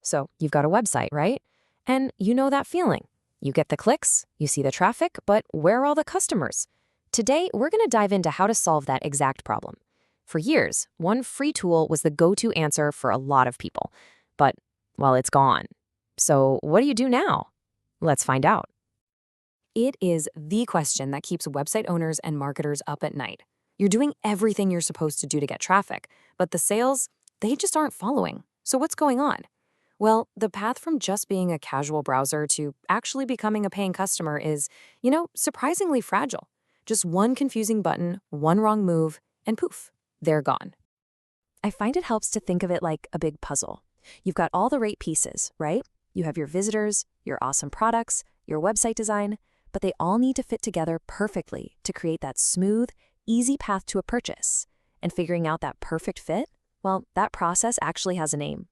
So you've got a website, right? And you know that feeling. You get the clicks, you see the traffic, but where are all the customers? Today, we're going to dive into how to solve that exact problem. For years, one free tool was the go-to answer for a lot of people. But, well, it's gone. So what do you do now? Let's find out. It is the question that keeps website owners and marketers up at night. You're doing everything you're supposed to do to get traffic, but the sales, they just aren't following. So what's going on? Well, the path from just being a casual browser to actually becoming a paying customer is, surprisingly fragile. Just one confusing button, one wrong move, and poof, they're gone. I find it helps to think of it like a big puzzle. You've got all the right pieces, right? You have your visitors, your awesome products, your website design, but they all need to fit together perfectly to create that smooth, easy path to a purchase. And figuring out that perfect fit, well, that process actually has a name.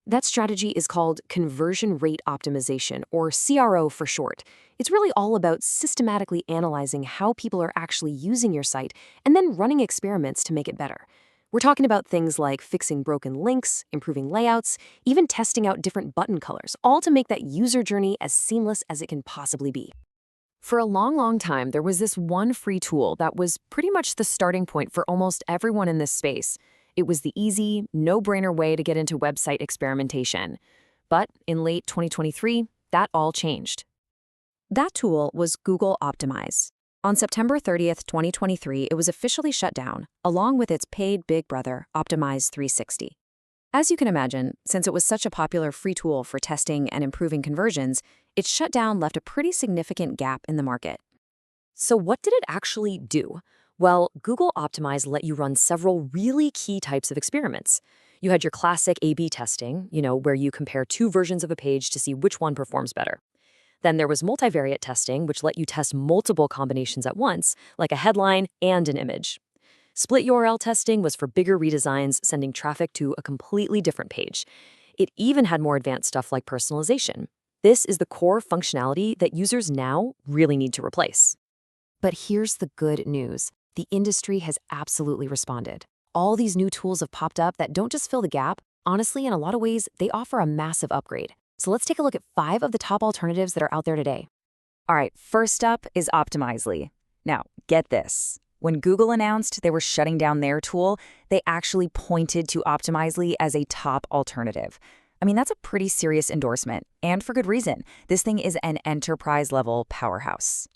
That strategy is called conversion rate optimization, or CRO for short. It's really all about systematically analyzing how people are actually using your site and then running experiments to make it better. We're talking about things like fixing broken links, improving layouts, even testing out different button colors, all to make that user journey as seamless as it can possibly be. For a long time, there was this one free tool that was pretty much the starting point for almost everyone in this space. It was the easy, no-brainer way to get into website experimentation. But in late 2023, that all changed. That tool was Google Optimize. On September 30th, 2023, it was officially shut down, along with its paid big brother, Optimize 360. As you can imagine, since it was such a popular free tool for testing and improving conversions, its shutdown left a pretty significant gap in the market. So what did it actually do? Well, Google Optimize let you run several really key types of experiments. You had your classic A/B testing, where you compare two versions of a page to see which one performs better. Then there was multivariate testing, which let you test multiple combinations at once, like a headline and an image. Split URL testing was for bigger redesigns, sending traffic to a completely different page. It even had more advanced stuff like personalization. This is the core functionality that users now really need to replace. But here's the good news. The industry has absolutely responded. All these new tools have popped up that don't just fill the gap. Honestly, in a lot of ways, they offer a massive upgrade. So let's take a look at 5 of the top alternatives that are out there today. All right, first up is Optimizely. Now, get this. When Google announced they were shutting down their tool, they actually pointed to Optimizely as a top alternative. I mean, that's a pretty serious endorsement, and for good reason. This thing is an enterprise-level powerhouse.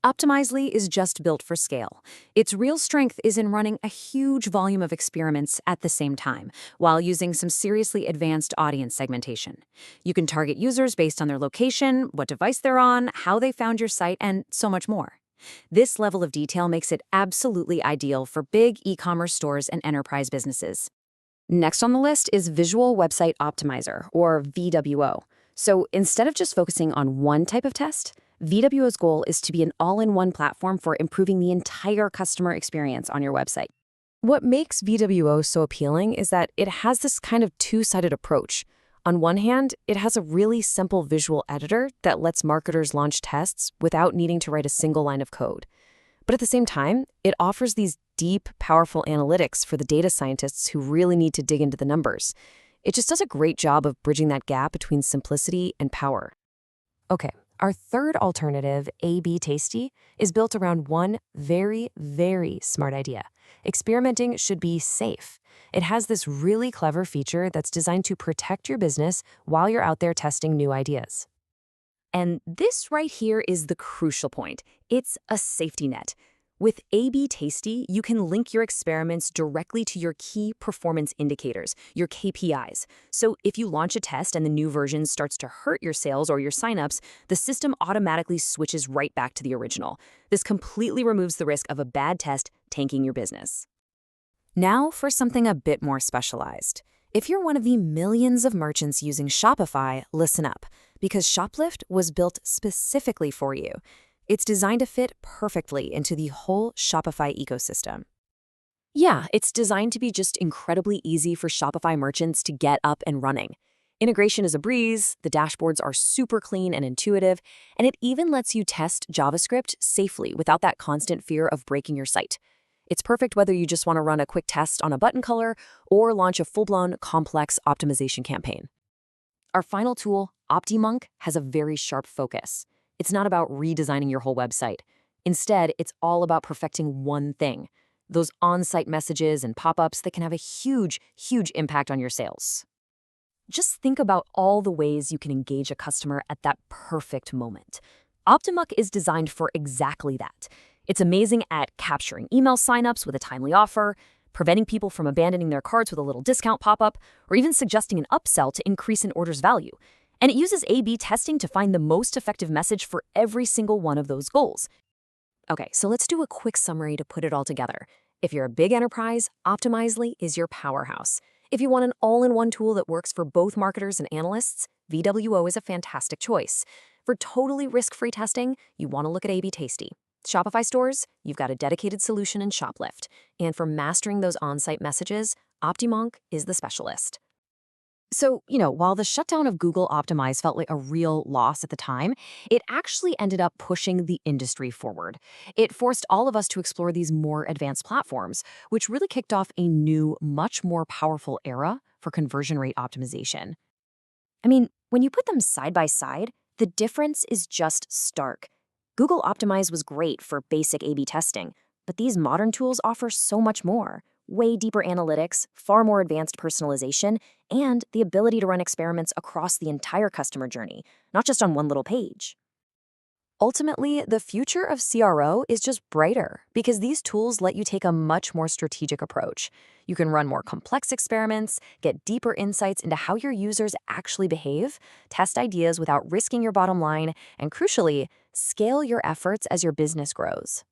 Optimizely is just built for scale. Its real strength is in running a huge volume of experiments at the same time, while using some seriously advanced audience segmentation. You can target users based on their location, what device they're on, how they found your site, and so much more. This level of detail makes it absolutely ideal for big e-commerce stores and enterprise businesses. Next on the list is Visual Website Optimizer, or VWO. So instead of just focusing on one type of test, VWO's goal is to be an all-in-one platform for improving the entire customer experience on your website. What makes VWO so appealing is that it has this kind of two-sided approach. On one hand, it has a really simple visual editor that lets marketers launch tests without needing to write a single line of code. But at the same time, it offers these deep, powerful analytics for the data scientists who really need to dig into the numbers. It just does a great job of bridging that gap between simplicity and power. Okay. Our third alternative, A/B Tasty, is built around one very, very smart idea. Experimenting should be safe. It has this really clever feature that's designed to protect your business while you're out there testing new ideas. And this right here is the crucial point. It's a safety net. With A/B Tasty, you can link your experiments directly to your key performance indicators, your KPIs. So if you launch a test and the new version starts to hurt your sales or your signups, the system automatically switches right back to the original. This completely removes the risk of a bad test tanking your business. Now for something a bit more specialized. If you're one of the millions of merchants using Shopify, listen up, because Shoplift was built specifically for you. It's designed to fit perfectly into the whole Shopify ecosystem. Yeah, it's designed to be just incredibly easy for Shopify merchants to get up and running. Integration is a breeze, the dashboards are super clean and intuitive, and it even lets you test JavaScript safely without that constant fear of breaking your site. It's perfect whether you just want to run a quick test on a button color or launch a full-blown, complex optimization campaign. Our final tool, OptiMonk, has a very sharp focus. It's not about redesigning your whole website. Instead, it's all about perfecting one thing, those on-site messages and pop-ups that can have a huge, huge impact on your sales. Just think about all the ways you can engage a customer at that perfect moment. OptiMonk is designed for exactly that. It's amazing at capturing email signups with a timely offer, preventing people from abandoning their carts with a little discount pop-up, or even suggesting an upsell to increase an order's value. And it uses A/B testing to find the most effective message for every single one of those goals. Okay, so let's do a quick summary to put it all together. If you're a big enterprise, Optimizely is your powerhouse. If you want an all-in-one tool that works for both marketers and analysts, VWO is a fantastic choice. For totally risk-free testing, you want to look at A/B Tasty. Shopify stores, you've got a dedicated solution in Shoplift. And for mastering those on-site messages, OptiMonk is the specialist. So, while the shutdown of Google Optimize felt like a real loss at the time, it actually ended up pushing the industry forward. It forced all of us to explore these more advanced platforms, which really kicked off a new, much more powerful era for conversion rate optimization. I mean, when you put them side by side, the difference is just stark. Google Optimize was great for basic A/B testing, but these modern tools offer so much more. Way deeper analytics, far more advanced personalization, and the ability to run experiments across the entire customer journey, not just on one little page. Ultimately, the future of CRO is just brighter because these tools let you take a much more strategic approach. You can run more complex experiments, get deeper insights into how your users actually behave, test ideas without risking your bottom line, and crucially, scale your efforts as your business grows.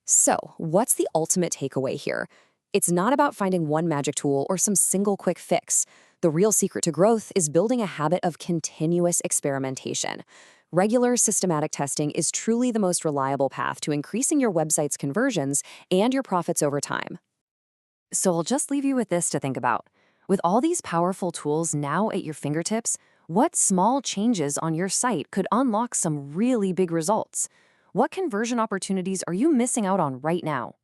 So, what's the ultimate takeaway here? It's not about finding one magic tool or some single quick fix. The real secret to growth is building a habit of continuous experimentation. Regular systematic testing is truly the most reliable path to increasing your website's conversions and your profits over time. So I'll just leave you with this to think about. With all these powerful tools now at your fingertips, what small changes on your site could unlock some really big results? What conversion opportunities are you missing out on right now?